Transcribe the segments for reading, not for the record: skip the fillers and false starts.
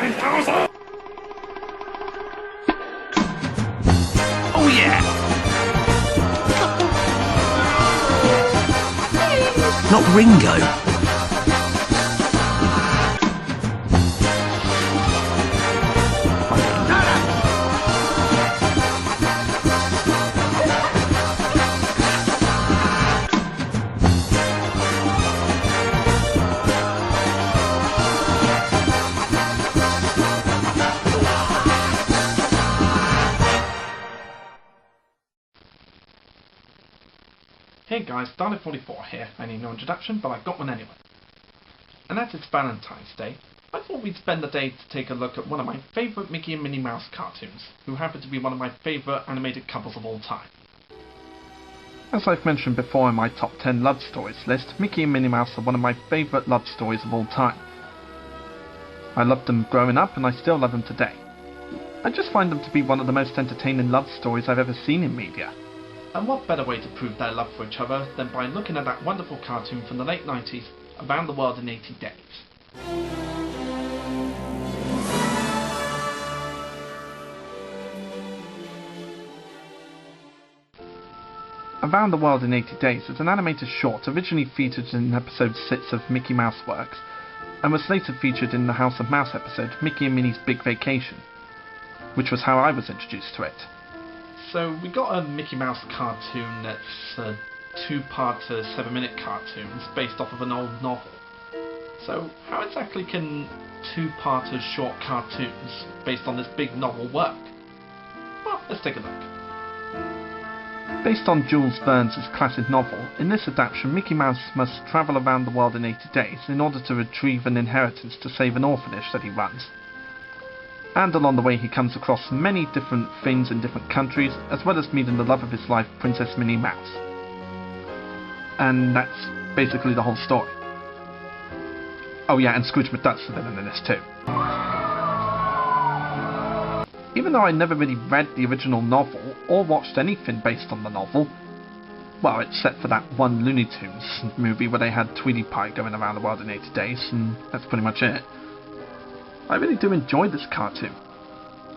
9,000! Oh yeah! Not Ringo. Hey guys, Dalek44 here. I need no introduction, but I've got one anyway. And as it's Valentine's Day, I thought we'd spend the day to take a look at one of my favourite Mickey and Minnie Mouse cartoons, who happen to be one of my favourite animated couples of all time. As I've mentioned before in my top 10 love stories list, Mickey and Minnie Mouse are one of my favourite love stories of all time. I loved them growing up and I still love them today. I just find them to be one of the most entertaining love stories I've ever seen in media. And what better way to prove their love for each other than by looking at that wonderful cartoon from the late 90s, Around the World in 80 Days. Around the World in 80 Days is an animated short originally featured in episode 6 of Mickey Mouse Works, and was later featured in the House of Mouse episode Mickey and Minnie's Big Vacation, which was how I was introduced to it. So we got a Mickey Mouse cartoon that's a 2-part 7-minute cartoons based off of an old novel. So how exactly can 2-part short cartoons based on this big novel work? Well, let's take a look. Based on Jules Verne's classic novel, in this adaptation Mickey Mouse must travel around the world in 80 days in order to retrieve an inheritance to save an orphanage that he runs. And along the way he comes across many different things in different countries, as well as meeting the love of his life, Princess Minnie Mouse. And that's basically the whole story. Oh yeah, and Scrooge McDuck's the villain in this too. Even though I never really read the original novel, or watched anything based on the novel, well, except for that one Looney Tunes movie where they had Tweety Pie going around the world in 80 days, and that's pretty much it. I really do enjoy this cartoon.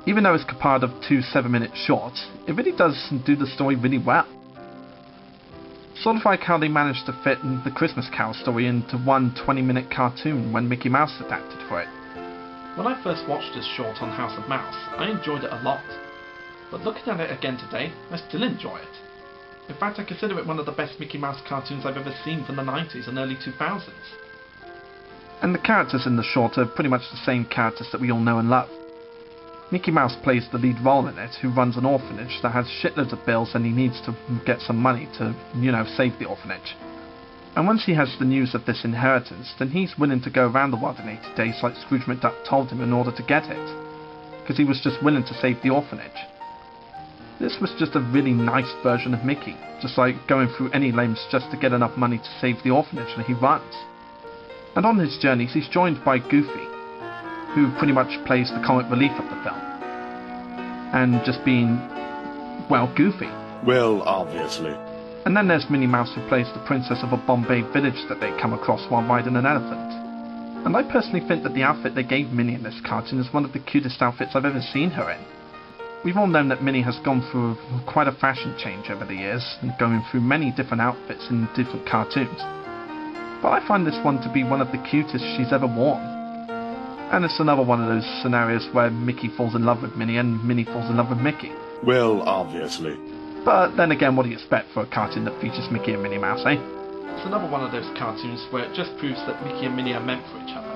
Even though it's compiled of 2 7-minute shorts, it really does do the story really well. Sort of like how they managed to fit the Christmas Carol story into one 20-minute cartoon when Mickey Mouse adapted for it. When I first watched this short on House of Mouse, I enjoyed it a lot. But looking at it again today, I still enjoy it. In fact, I consider it one of the best Mickey Mouse cartoons I've ever seen from the 90s and early 2000s. And the characters in the short are pretty much the same characters that we all know and love. Mickey Mouse plays the lead role in it, who runs an orphanage that has shitloads of bills and he needs to get some money to, save the orphanage. And once he has the news of this inheritance, then he's willing to go around the world in 80 days like Scrooge McDuck told him in order to get it. Because he was just willing to save the orphanage. This was just a really nice version of Mickey, just like going through any lengths just to get enough money to save the orphanage that he runs. And on his journeys he's joined by Goofy, who pretty much plays the comic relief of the film. And just being, well, goofy. Well, obviously. And then there's Minnie Mouse, who plays the princess of a Bombay village that they come across while riding an elephant. And I personally think that the outfit they gave Minnie in this cartoon is one of the cutest outfits I've ever seen her in. We've all known that Minnie has gone through quite a fashion change over the years, and going through many different outfits in different cartoons. But I find this one to be one of the cutest she's ever worn. And it's another one of those scenarios where Mickey falls in love with Minnie and Minnie falls in love with Mickey. Well, obviously. But then again, what do you expect for a cartoon that features Mickey and Minnie Mouse, eh? It's another one of those cartoons where it just proves that Mickey and Minnie are meant for each other.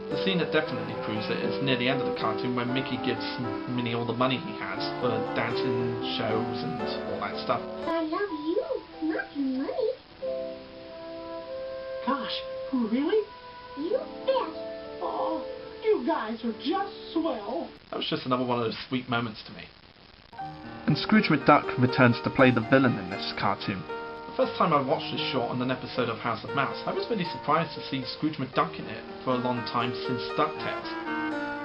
The scene that definitely proves it is near the end of the cartoon when Mickey gives Minnie all the money he has for dancing shows and all that stuff. I love you, not your money. Gosh, really? You bet. Oh, you guys are just swell. That was just another one of those sweet moments to me. And Scrooge McDuck returns to play the villain in this cartoon. The first time I watched this short on an episode of House of Mouse, I was really surprised to see Scrooge McDuck in it for a long time since DuckTales,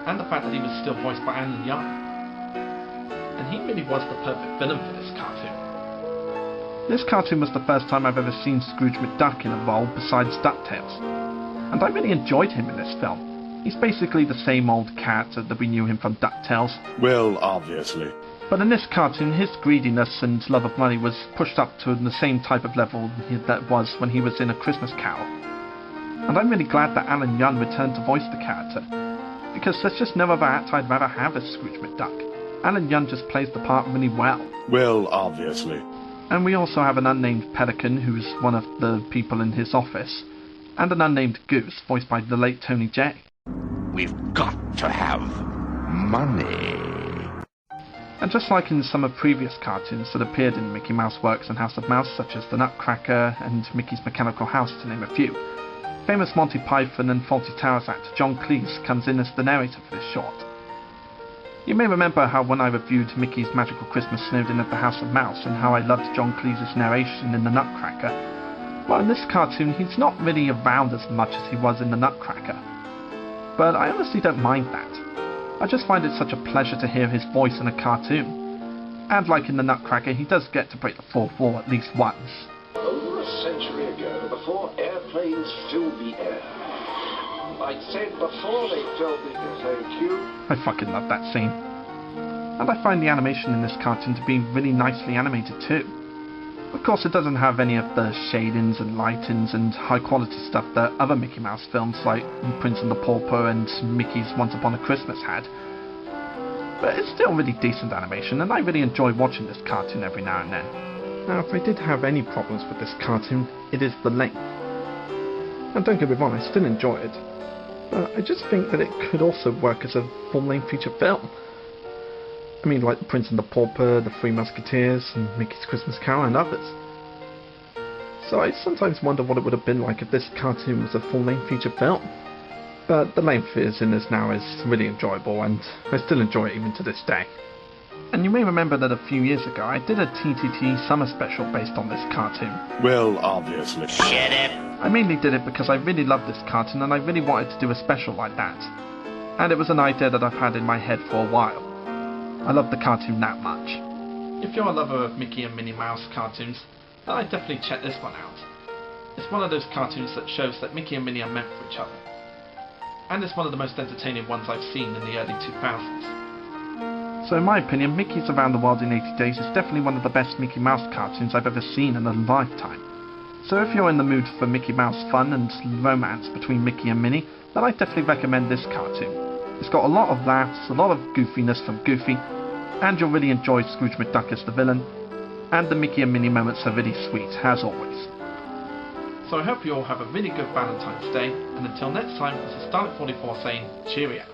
and the fact that he was still voiced by Alan Young. And he really was the perfect villain for this cartoon. This cartoon was the first time I've ever seen Scrooge McDuck in a role besides DuckTales, and I really enjoyed him in this film. He's basically the same old cat that we knew him from DuckTales. Well, obviously. But in this cartoon, his greediness and love of money was pushed up to the same type of level that was when he was in A Christmas Carol. And I'm really glad that Alan Young returned to voice the character, because there's just no other actor I'd rather have as Scrooge McDuck. Alan Young just plays the part really well. Well, obviously. And we also have an unnamed pelican, who's one of the people in his office, and an unnamed goose, voiced by the late Tony J. We've got to have money. And just like in some of previous cartoons that appeared in Mickey Mouse Works and House of Mouse, such as The Nutcracker and Mickey's Mechanical House, to name a few, famous Monty Python and Fawlty Towers actor John Cleese comes in as the narrator for this short. You may remember how when I reviewed Mickey's Magical Christmas snowed in at the House of Mouse and how I loved John Cleese's narration in The Nutcracker. Well, in this cartoon he's not really around as much as he was in The Nutcracker. But I honestly don't mind that. I just find it such a pleasure to hear his voice in a cartoon. And like in The Nutcracker, he does get to break the fourth wall at least once. Over a century ago, before airplanes filled the air. I said before they filled the air, thank you. I fucking love that scene. And I find the animation in this cartoon to be really nicely animated too. Of course, it doesn't have any of the shadings and lightings and high quality stuff that other Mickey Mouse films like Prince and the Pauper and Mickey's Once Upon a Christmas had. But it's still really decent animation, and I really enjoy watching this cartoon every now and then. Now, if I did have any problems with this cartoon, it is the length. And don't get me wrong, I still enjoy it. But I just think that it could also work as a full-length feature film. I mean, like Prince and the Pauper, The Three Musketeers, and Mickey's Christmas Carol, and others. So I sometimes wonder what it would have been like if this cartoon was a full-length feature film. But the length it is in this now is really enjoyable, and I still enjoy it even to this day. And you may remember that a few years ago I did a TTT summer special based on this cartoon. Well, obviously. Shut up. I mainly did it because I really loved this cartoon and I really wanted to do a special like that. And it was an idea that I've had in my head for a while. I love the cartoon that much. If you're a lover of Mickey and Minnie Mouse cartoons, then I'd definitely check this one out. It's one of those cartoons that shows that Mickey and Minnie are meant for each other. And it's one of the most entertaining ones I've seen in the early 2000s. So in my opinion, Mickey's Around the World in 80 Days is definitely one of the best Mickey Mouse cartoons I've ever seen in a lifetime. So if you're in the mood for Mickey Mouse fun and romance between Mickey and Minnie, then I definitely recommend this cartoon. It's got a lot of laughs, a lot of goofiness from Goofy, and you'll really enjoy Scrooge McDuck as the villain, and the Mickey and Minnie moments are really sweet, as always. So I hope you all have a really good Valentine's Day, and until next time, this is Dalek44 saying cheerio.